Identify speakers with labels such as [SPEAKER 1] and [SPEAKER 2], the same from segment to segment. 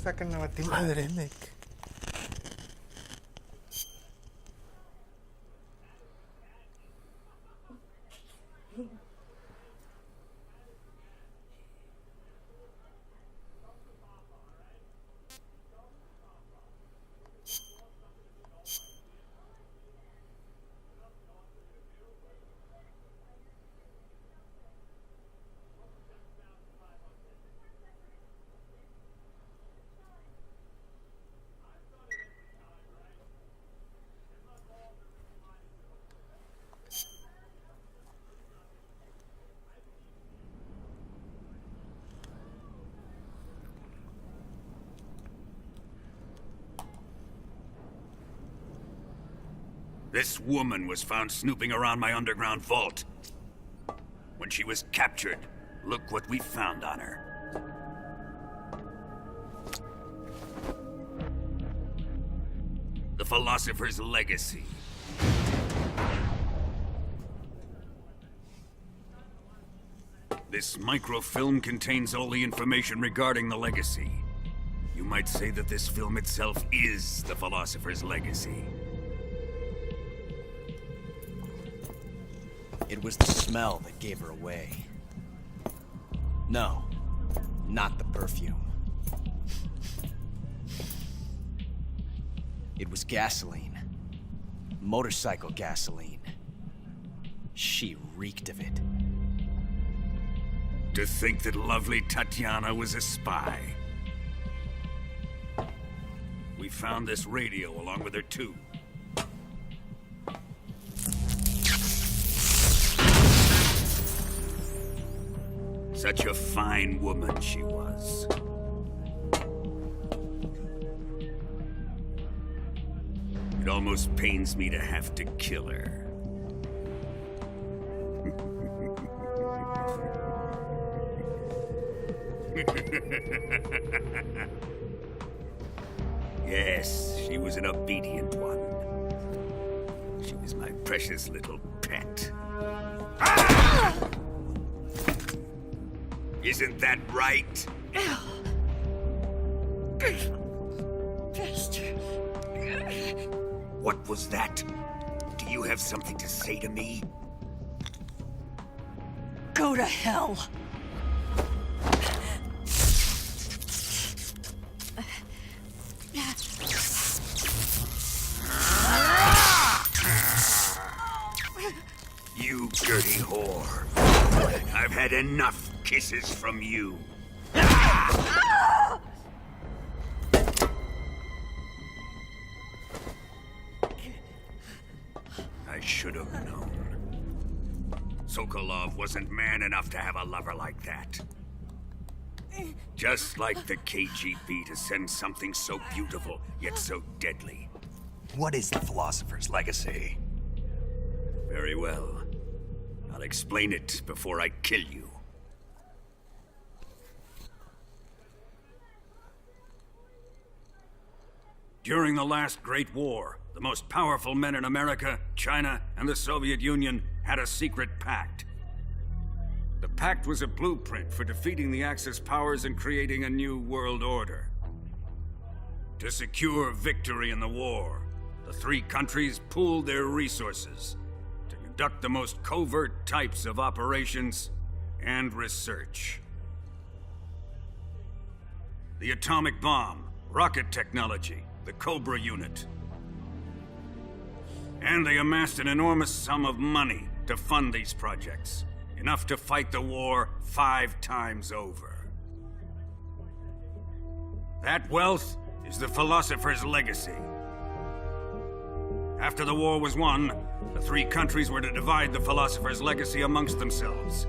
[SPEAKER 1] sacan la batimba.
[SPEAKER 2] Madre mía.
[SPEAKER 3] This woman was found snooping around my underground vault. When she was captured, look what we found on her. The Philosopher's Legacy. This microfilm contains all the information regarding the Legacy. You might say that this film itself is the Philosopher's Legacy.
[SPEAKER 4] It was the smell that gave her away. No, not the perfume. It was gasoline. Motorcycle gasoline. She reeked of it.
[SPEAKER 3] To think that lovely Tatiana was a spy. We found this radio along with her too. Such a fine woman she was. It almost pains me to have to kill her. Yes, she was an obedient one. She was my precious little pet. Ah! Isn't that right?
[SPEAKER 5] Bastard.
[SPEAKER 3] What was that? Do you have something to say to me?
[SPEAKER 5] Go to hell.
[SPEAKER 3] You dirty whore. I've had enough kisses from you. I should have known. Sokolov wasn't man enough to have a lover like that. Just like the KGB to send something so beautiful, yet so deadly.
[SPEAKER 6] What is the Philosopher's Legacy?
[SPEAKER 3] Very well. I'll explain it before I kill you. During the last Great War, the most powerful men in America, China, and the Soviet Union had a secret pact. The pact was a blueprint for defeating the Axis powers and creating a new world order. To secure victory in the war, the three countries pooled their resources to conduct the most covert types of operations and research. The atomic bomb, rocket technology, the Cobra unit. And they amassed an enormous sum of money to fund these projects, enough to fight the war 5 times over. That wealth is the Philosopher's Legacy. After the war was won, the three countries were to divide the Philosopher's Legacy amongst themselves.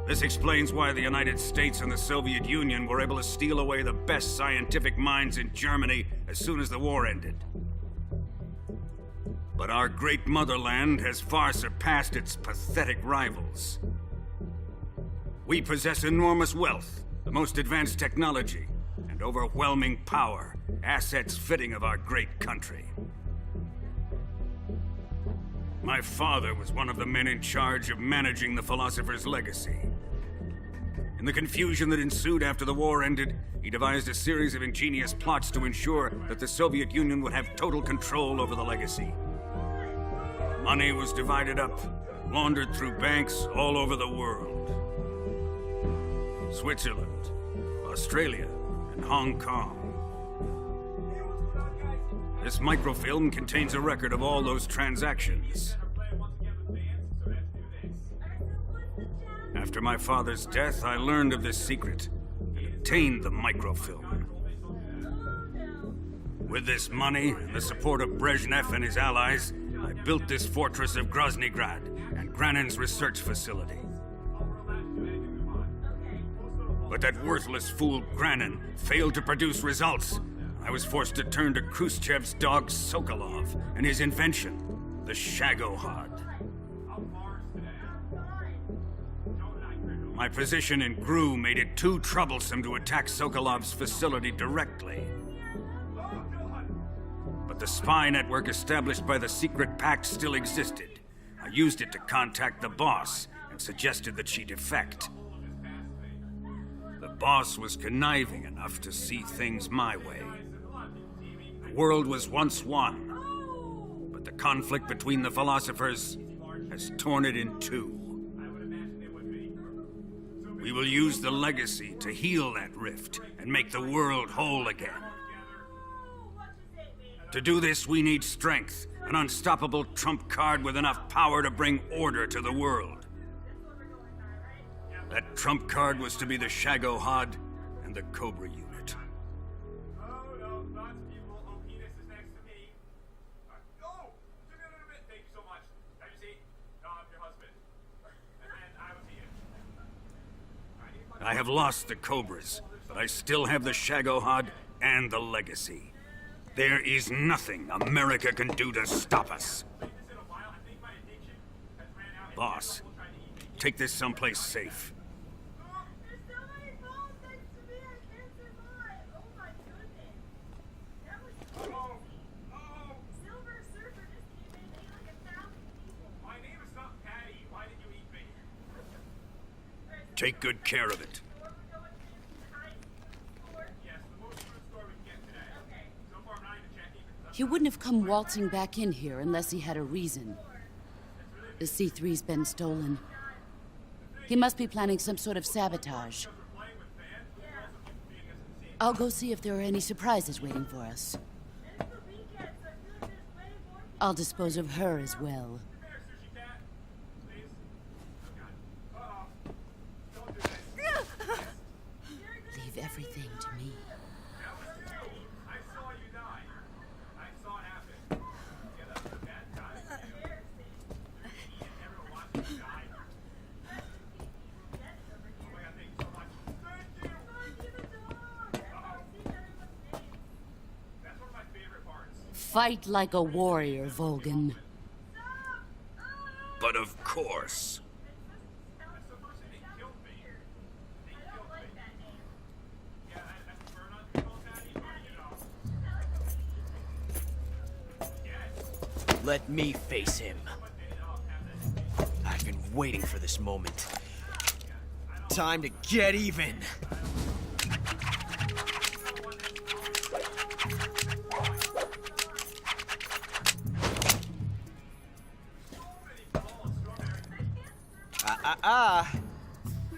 [SPEAKER 3] This explains why the United States and the Soviet Union were able to steal away the best scientific minds in Germany as soon as the war ended. But our great motherland has far surpassed its pathetic rivals. We possess enormous wealth, the most advanced technology, and overwhelming power, assets fitting of our great country. My father was one of the men in charge of managing the Philosopher's Legacy. In the confusion that ensued after the war ended, he devised a series of ingenious plots to ensure that the Soviet Union would have total control over the legacy. Money was divided up, laundered through banks all over the world. Switzerland, Australia, and Hong Kong. This microfilm contains a record of all those transactions. After my father's death, I learned of this secret and obtained the microfilm. With this money and the support of Brezhnev and his allies, I built this fortress of Groznygrad and Granin's research facility. But that worthless fool Granin failed to produce results. I was forced to turn to Khrushchev's dog Sokolov and his invention, the Shagohod. My position in GRU made it too troublesome to attack Sokolov's facility directly. But the spy network established by the secret pact still existed. I used it to contact the boss and suggested that she defect. The boss was conniving enough to see things my way. The world was once one, but the conflict between the philosophers has torn it in two. We will use the legacy to heal that rift and make the world whole again. To do this, we need strength, an unstoppable trump card with enough power to bring order to the world. That trump card was to be the Shagohod and the Cobra unit. I have lost the Cobras, but I still have the Shagohod and the legacy. There is nothing America can do to stop us. Boss, take this someplace safe. Take good care of it.
[SPEAKER 1] He wouldn't have come waltzing back in here unless he had a reason. The C3's been stolen. He must be planning some sort of sabotage. I'll go see if there are any surprises waiting for us. I'll dispose of her as well. Leave everything to me. Fight like a warrior, Volgan.
[SPEAKER 3] But of course.
[SPEAKER 4] Let me face him. I've been waiting for this moment. Time to get even.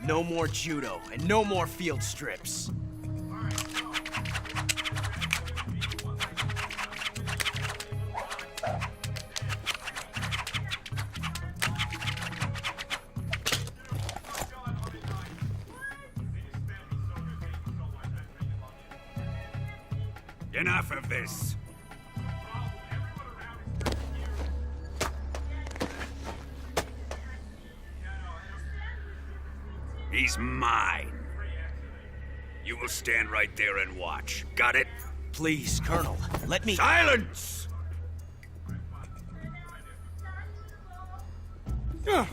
[SPEAKER 4] No more judo, and no more field strips.
[SPEAKER 3] Enough of this. He's mine. You will stand right there and watch. Got it?
[SPEAKER 4] Please, Colonel, let me—
[SPEAKER 3] Silence! Huh?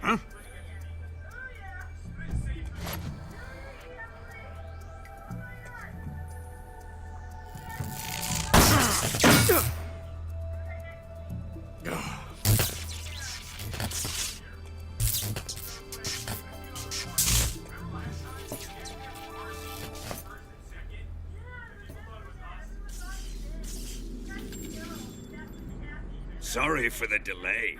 [SPEAKER 3] Ugh! Sorry for the delay.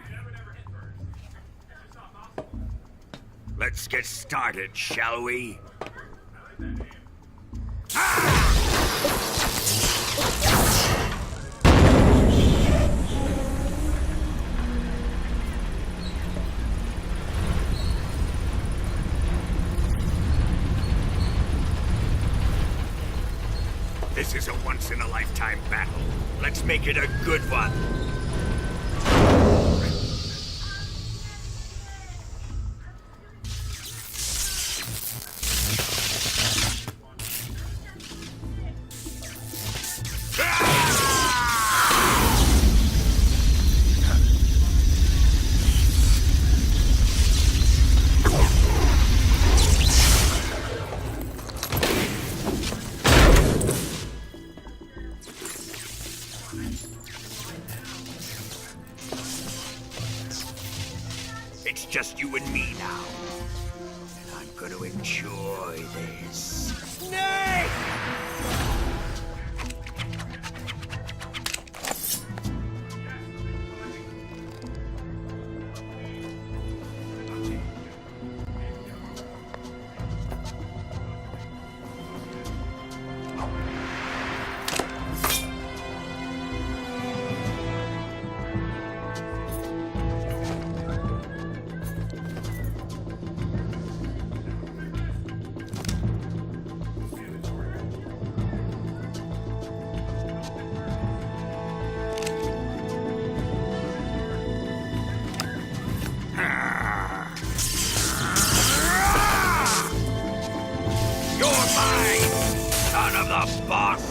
[SPEAKER 3] Let's get started, shall we? This is a once-in-a-lifetime battle. Let's make it a good one. It's just you and me now. And I'm gonna enjoy this. Snake! You're mine, son of the boss!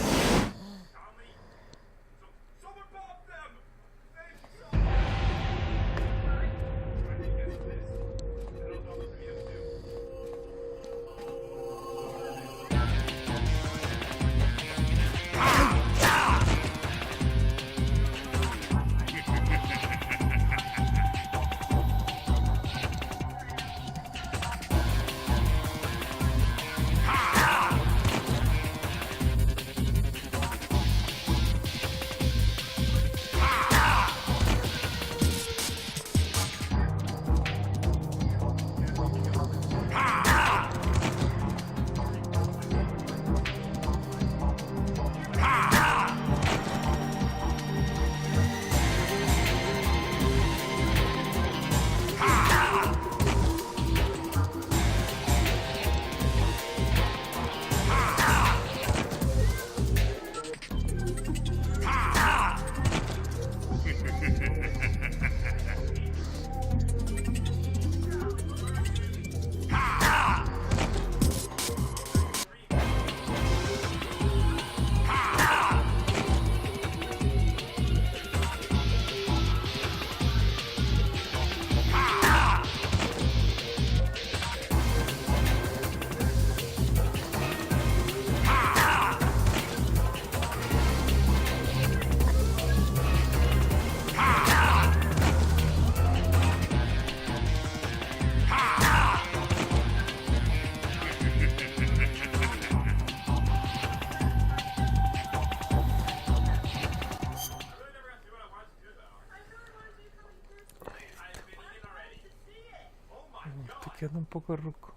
[SPEAKER 2] Estoy quedando un poco ruco.